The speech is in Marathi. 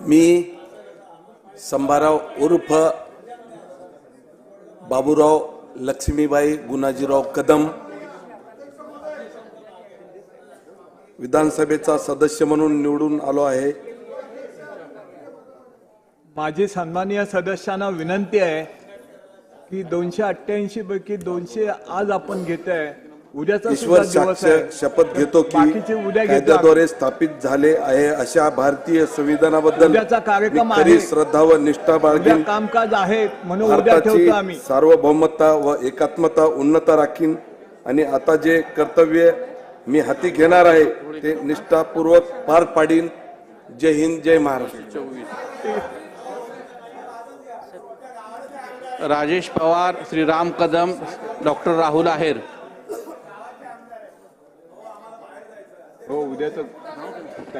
मी संभाराव उर्फ बाबूराव लक्ष्मीबाई गुणाजीराव कदम विधानसभेचा सदस्य म्हणून निवडून आलो आहे। माझी सन्माननीय सदस्यांना विनंती आहे की 288 पैकी 200 आज आपण घेतोय, उद्याचा ईश्वर सुद्धा दिवस आहे। शपथ घेतो की बाकीचे उद्या घेतो। कायद्याद्वारे स्थापित झाले आहे अशा भारतीय संविधानाबद्दल उद्याचा कार्यक्रम खरी आहे, श्रद्धा व निष्ठा उद्या बाळगीन, कामकाज आहे म्हणून उद्या भारताची ठेवतो आम्ही। सार्वभौमता व एकात्मता उन्नत राखीन आणि आता जे कर्तव्य मी हाती घेणार आहे ते निष्ठापूर्वक पार पाडीन। जय हिंद, जय महाराष्ट्र। राजेश पवार, श्रीराम कदम, डॉक्टर राहुल आहेर। हो, उद्याचं